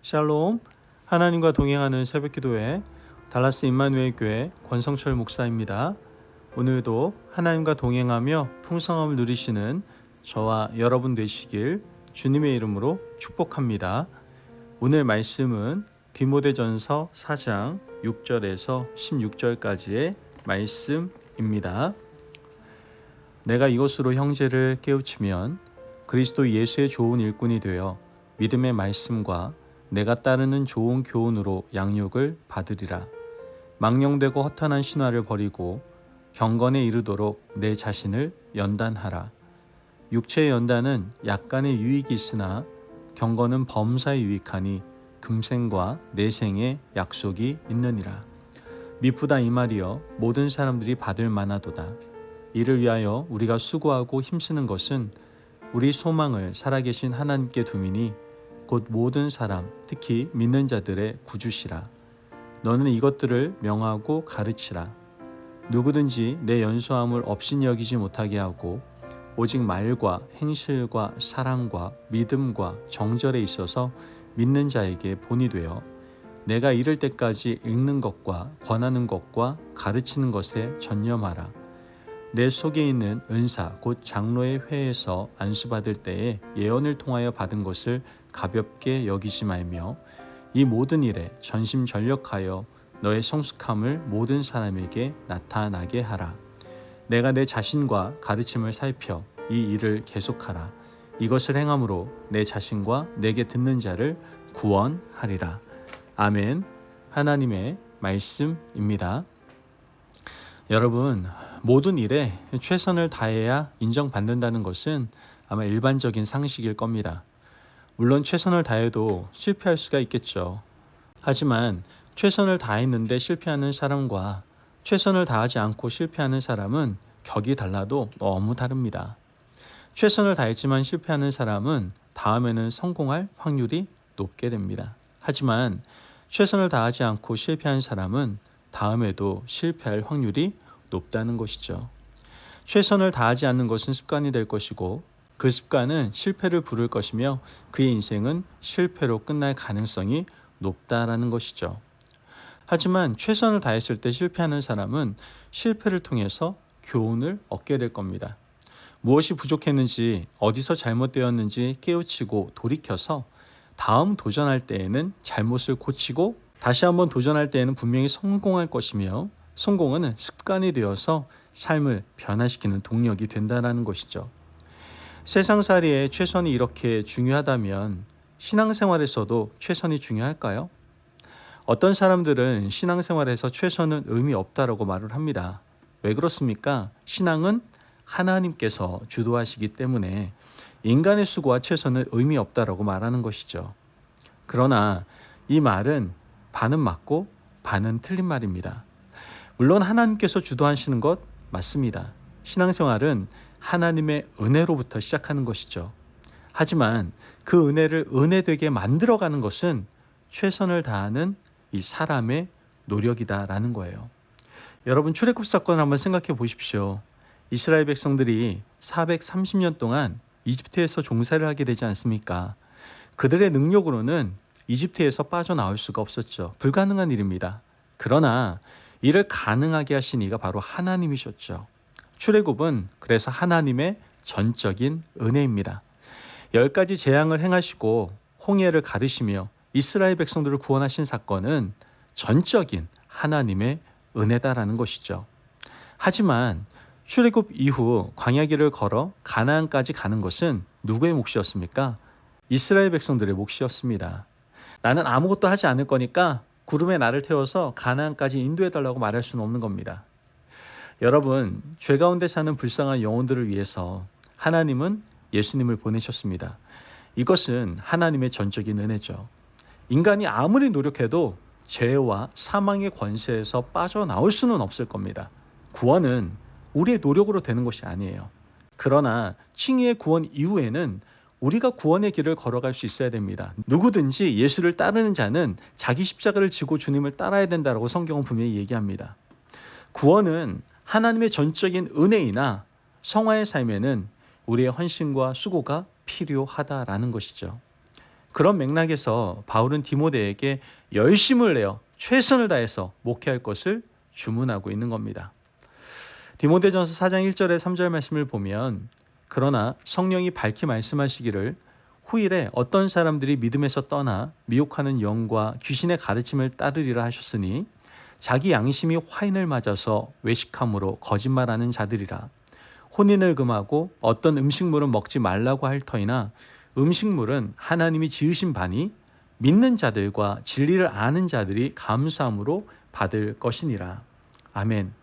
샬롬, 하나님과 동행하는 새벽기도회 달라스 임마누엘 교회 권성철 목사입니다. 오늘도 하나님과 동행하며 풍성함을 누리시는 저와 여러분 되시길 주님의 이름으로 축복합니다. 오늘 말씀은 디모데전서 4장 6절에서 16절까지의 말씀입니다. 내가 이것으로 형제를 깨우치면 그리스도 예수의 좋은 일꾼이 되어 믿음의 말씀과 내가 따르는 좋은 교훈으로 양육을 받으리라. 망령되고 허탄한 신화를 버리고 경건에 이르도록 내 자신을 연단하라. 육체의 연단은 약간의 유익이 있으나 경건은 범사에 유익하니 금생과 내생의 약속이 있느니라. 미쁘다 이 말이여 모든 사람들이 받을 만하도다. 이를 위하여 우리가 수고하고 힘쓰는 것은 우리 소망을 살아계신 하나님께 두미니 곧 모든 사람 특히 믿는 자들의 구주시라. 너는 이것들을 명하고 가르치라. 누구든지 내 연소함을 업신여기지 못하게 하고 오직 말과 행실과 사랑과 믿음과 정절에 있어서 믿는 자에게 본이 되어 내가 이를 때까지 읽는 것과 권하는 것과 가르치는 것에 전념하라. 내 속에 있는 은사 곧 장로의 회에서 안수받을 때에 예언을 통하여 받은 것을 가볍게 여기지 말며 이 모든 일에 전심전력하여 너의 성숙함을 모든 사람에게 나타나게 하라. 내가 내 자신과 가르침을 살펴 이 일을 계속하라. 이것을 행함으로 내 자신과 내게 듣는 자를 구원하리라. 아멘. 하나님의 말씀입니다. 여러분, 모든 일에 최선을 다해야 인정받는다는 것은 아마 일반적인 상식일 겁니다. 물론 최선을 다해도 실패할 수가 있겠죠. 하지만 최선을 다했는데 실패하는 사람과 최선을 다하지 않고 실패하는 사람은 격이 달라도 너무 다릅니다. 최선을 다했지만 실패하는 사람은 다음에는 성공할 확률이 높게 됩니다. 하지만 최선을 다하지 않고 실패한 사람은 다음에도 실패할 확률이 높다는 것이죠. 최선을 다하지 않는 것은 습관이 될 것이고 그 습관은 실패를 부를 것이며 그의 인생은 실패로 끝날 가능성이 높다라는 것이죠. 하지만 최선을 다했을 때 실패하는 사람은 실패를 통해서 교훈을 얻게 될 겁니다. 무엇이 부족했는지 어디서 잘못되었는지 깨우치고 돌이켜서 다음 도전할 때에는 잘못을 고치고 다시 한번 도전할 때에는 분명히 성공할 것이며 성공은 습관이 되어서 삶을 변화시키는 동력이 된다는 것이죠. 세상살이에 최선이 이렇게 중요하다면 신앙생활에서도 최선이 중요할까요? 어떤 사람들은 신앙생활에서 최선은 의미 없다라고 말을 합니다. 왜 그렇습니까? 신앙은 하나님께서 주도하시기 때문에 인간의 수고와 최선은 의미 없다라고 말하는 것이죠. 그러나 이 말은 반은 맞고 반은 틀린 말입니다. 물론 하나님께서 주도하시는 것 맞습니다. 신앙생활은 하나님의 은혜로부터 시작하는 것이죠. 하지만 그 은혜를 은혜되게 만들어가는 것은 최선을 다하는 이 사람의 노력이다라는 거예요. 여러분, 출애굽 사건을 한번 생각해 보십시오. 이스라엘 백성들이 430년 동안 이집트에서 종살이를 하게 되지 않습니까? 그들의 능력으로는 이집트에서 빠져나올 수가 없었죠. 불가능한 일입니다. 그러나 이를 가능하게 하신 이가 바로 하나님이셨죠. 출애굽은 그래서 하나님의 전적인 은혜입니다. 10가지 재앙을 행하시고 홍해를 가르시며 이스라엘 백성들을 구원하신 사건은 전적인 하나님의 은혜다라는 것이죠. 하지만 출애굽 이후 광야길을 걸어 가나안까지 가는 것은 누구의 몫이었습니까? 이스라엘 백성들의 몫이었습니다. 나는 아무것도 하지 않을 거니까 구름에 나를 태워서 가나안까지 인도해달라고 말할 수는 없는 겁니다. 여러분, 죄 가운데 사는 불쌍한 영혼들을 위해서 하나님은 예수님을 보내셨습니다. 이것은 하나님의 전적인 은혜죠. 인간이 아무리 노력해도 죄와 사망의 권세에서 빠져나올 수는 없을 겁니다. 구원은 우리의 노력으로 되는 것이 아니에요. 그러나 칭의의 구원 이후에는 우리가 구원의 길을 걸어갈 수 있어야 됩니다. 누구든지 예수를 따르는 자는 자기 십자가를 지고 주님을 따라야 된다고 성경은 분명히 얘기합니다. 구원은 하나님의 전적인 은혜이나 성화의 삶에는 우리의 헌신과 수고가 필요하다라는 것이죠. 그런 맥락에서 바울은 디모데에게 열심을 내어 최선을 다해서 목회할 것을 주문하고 있는 겁니다. 디모데전서 4장 1절에 3절 말씀을 보면 그러나 성령이 밝히 말씀하시기를 후일에 어떤 사람들이 믿음에서 떠나 미혹하는 영과 귀신의 가르침을 따르리라 하셨으니 자기 양심이 화인을 맞아서 외식함으로 거짓말하는 자들이라. 혼인을 금하고 어떤 음식물은 먹지 말라고 할 터이나 음식물은 하나님이 지으신 바니 믿는 자들과 진리를 아는 자들이 감사함으로 받을 것이니라. 아멘.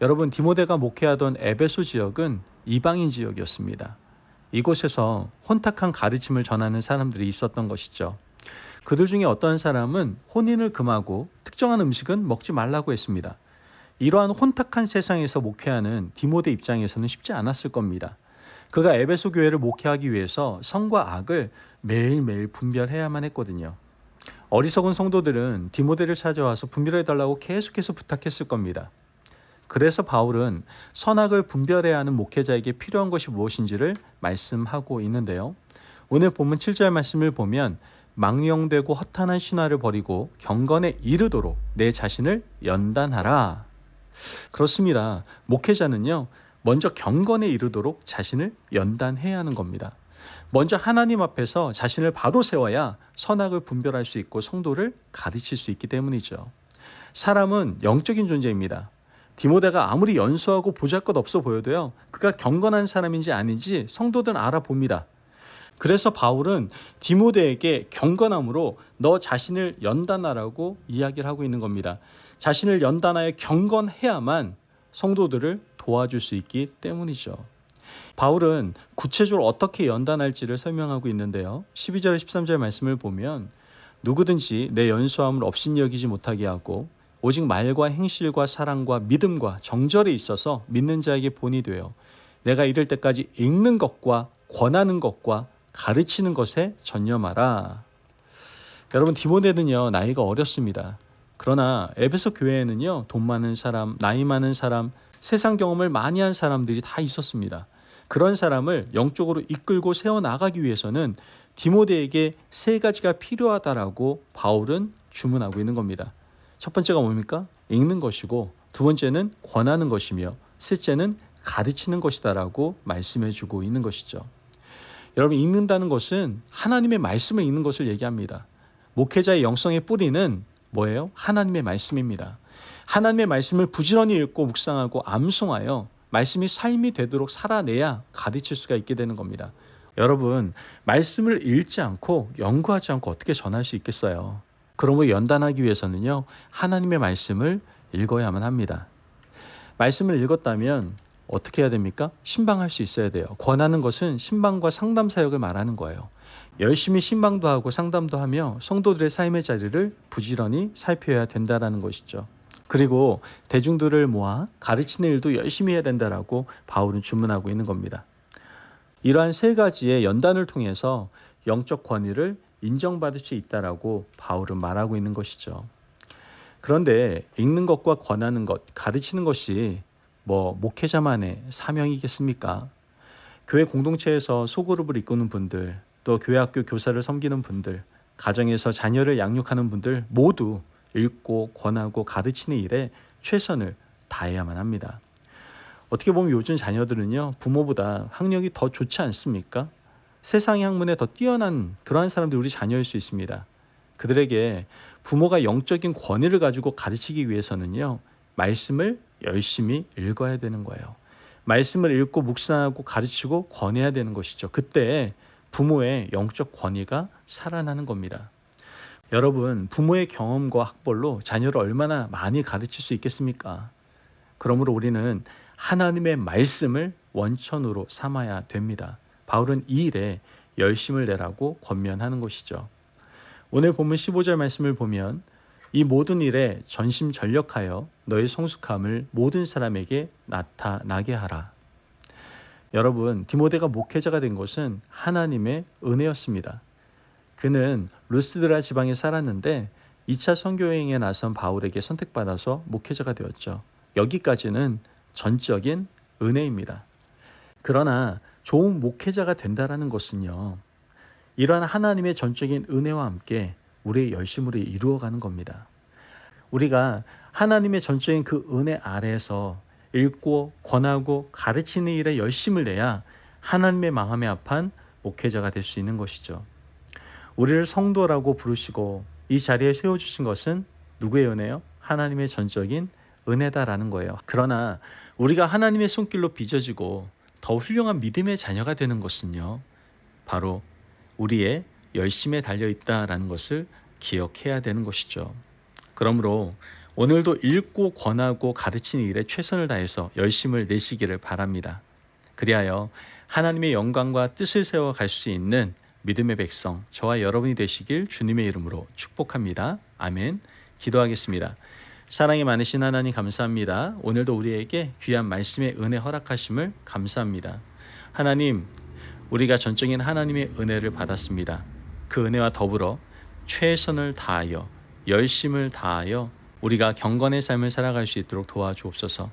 여러분, 디모데가 목회하던 에베소 지역은 이방인 지역이었습니다. 이곳에서 혼탁한 가르침을 전하는 사람들이 있었던 것이죠. 그들 중에 어떤 사람은 혼인을 금하고 특정한 음식은 먹지 말라고 했습니다. 이러한 혼탁한 세상에서 목회하는 디모데 입장에서는 쉽지 않았을 겁니다. 그가 에베소 교회를 목회하기 위해서 성과 악을 매일매일 분별해야만 했거든요. 어리석은 성도들은 디모데를 찾아와서 분별해달라고 계속해서 부탁했을 겁니다. 그래서 바울은 선악을 분별해야 하는 목회자에게 필요한 것이 무엇인지를 말씀하고 있는데요. 오늘 본문 7절 말씀을 보면 망령되고 허탄한 신화를 버리고 경건에 이르도록 내 자신을 연단하라. 그렇습니다. 목회자는요, 먼저 경건에 이르도록 자신을 연단해야 하는 겁니다. 먼저 하나님 앞에서 자신을 바로 세워야 선악을 분별할 수 있고 성도를 가르칠 수 있기 때문이죠. 사람은 영적인 존재입니다. 디모데가 아무리 연소하고 보잘것없어 보여도요, 그가 경건한 사람인지 아닌지 성도들은 알아봅니다. 그래서 바울은 디모데에게 경건함으로 너 자신을 연단하라고 이야기를 하고 있는 겁니다. 자신을 연단하여 경건해야만 성도들을 도와줄 수 있기 때문이죠. 바울은 구체적으로 어떻게 연단할지를 설명하고 있는데요. 12절 13절 말씀을 보면 누구든지 내 연소함을 업신여기지 못하게 하고 오직 말과 행실과 사랑과 믿음과 정절에 있어서 믿는 자에게 본이 되어 내가 이를 때까지 읽는 것과 권하는 것과 가르치는 것에 전념하라. 여러분, 디모데는요, 나이가 어렸습니다. 그러나 에베소 교회에는요, 돈 많은 사람, 나이 많은 사람, 세상 경험을 많이 한 사람들이 다 있었습니다. 그런 사람을 영적으로 이끌고 세워나가기 위해서는 디모데에게 세 가지가 필요하다라고 바울은 주문하고 있는 겁니다. 첫 번째가 뭡니까? 읽는 것이고, 두 번째는 권하는 것이며, 셋째는 가르치는 것이다라고 말씀해주고 있는 것이죠. 여러분, 읽는다는 것은 하나님의 말씀을 읽는 것을 얘기합니다. 목회자의 영성의 뿌리는 뭐예요? 하나님의 말씀입니다. 하나님의 말씀을 부지런히 읽고 묵상하고 암송하여 말씀이 삶이 되도록 살아내야 가르칠 수가 있게 되는 겁니다. 여러분, 말씀을 읽지 않고 연구하지 않고 어떻게 전할 수 있겠어요? 그러므로 연단하기 위해서는요, 하나님의 말씀을 읽어야만 합니다. 말씀을 읽었다면 어떻게 해야 됩니까? 신방할 수 있어야 돼요. 권하는 것은 신방과 상담 사역을 말하는 거예요. 열심히 신방도 하고 상담도 하며 성도들의 삶의 자리를 부지런히 살펴야 된다라는 것이죠. 그리고 대중들을 모아 가르치는 일도 열심히 해야 된다라고 바울은 주문하고 있는 겁니다. 이러한 세 가지의 연단을 통해서 영적 권위를 인정받을 수 있다라고 바울은 말하고 있는 것이죠. 그런데 읽는 것과 권하는 것, 가르치는 것이 목회자만의 사명이겠습니까? 교회 공동체에서 소그룹을 이끄는 분들, 또 교회학교 교사를 섬기는 분들, 가정에서 자녀를 양육하는 분들 모두 읽고 권하고 가르치는 일에 최선을 다해야만 합니다. 어떻게 보면 요즘 자녀들은요, 부모보다 학력이 더 좋지 않습니까? 세상의 학문에 더 뛰어난 그러한 사람들이 우리 자녀일 수 있습니다. 그들에게 부모가 영적인 권위를 가지고 가르치기 위해서는요, 말씀을 열심히 읽어야 되는 거예요. 말씀을 읽고 묵상하고 가르치고 권해야 되는 것이죠. 그때 부모의 영적 권위가 살아나는 겁니다. 여러분, 부모의 경험과 학벌로 자녀를 얼마나 많이 가르칠 수 있겠습니까? 그러므로 우리는 하나님의 말씀을 원천으로 삼아야 됩니다. 바울은 이 일에 열심을 내라고 권면하는 것이죠. 오늘 본문 15절 말씀을 보면 이 모든 일에 전심전력하여 너의 성숙함을 모든 사람에게 나타나게 하라. 여러분, 디모데가 목회자가 된 것은 하나님의 은혜였습니다. 그는 루스드라 지방에 살았는데 2차 선교여행에 나선 바울에게 선택받아서 목회자가 되었죠. 여기까지는 전적인 은혜입니다. 그러나 좋은 목회자가 된다라는 것은요, 이러한 하나님의 전적인 은혜와 함께 우리의 열심으로 이루어가는 겁니다. 우리가 하나님의 전적인 그 은혜 아래에서 읽고 권하고 가르치는 일에 열심을 내야 하나님의 마음에 합한 목회자가 될 수 있는 것이죠. 우리를 성도라고 부르시고 이 자리에 세워주신 것은 누구의 은혜요? 하나님의 전적인 은혜다라는 거예요. 그러나 우리가 하나님의 손길로 빚어지고 더 훌륭한 믿음의 자녀가 되는 것은요, 바로 우리의 열심에 달려있다라는 것을 기억해야 되는 것이죠. 그러므로 오늘도 읽고 권하고 가르치는 일에 최선을 다해서 열심을 내시기를 바랍니다. 그리하여 하나님의 영광과 뜻을 세워 갈 수 있는 믿음의 백성, 저와 여러분이 되시길 주님의 이름으로 축복합니다. 아멘. 기도하겠습니다. 사랑이 많으신 하나님 감사합니다. 오늘도 우리에게 귀한 말씀의 은혜 허락하심을 감사합니다. 하나님, 우리가 전적인 하나님의 은혜를 받았습니다. 그 은혜와 더불어 최선을 다하여 열심을 다하여 우리가 경건의 삶을 살아갈 수 있도록 도와주옵소서.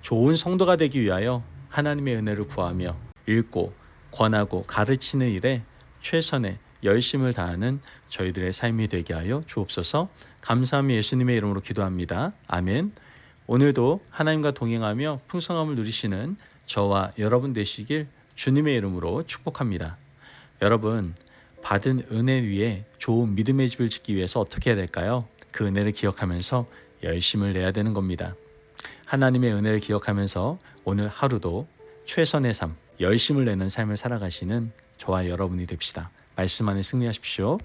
좋은 성도가 되기 위하여 하나님의 은혜를 구하며 읽고 권하고 가르치는 일에 최선의 열심을 다하는 저희들의 삶이 되게 하여 주옵소서. 감사하며 예수님의 이름으로 기도합니다. 아멘. 오늘도 하나님과 동행하며 풍성함을 누리시는 저와 여러분 되시길 주님의 이름으로 축복합니다. 여러분, 받은 은혜 위에 좋은 믿음의 집을 짓기 위해서 어떻게 해야 될까요? 그 은혜를 기억하면서 열심을 내야 되는 겁니다. 하나님의 은혜를 기억하면서 오늘 하루도 최선의 삶, 열심을 내는 삶을 살아가시는 저와 여러분이 됩시다. 말씀 안에 승리하십시오.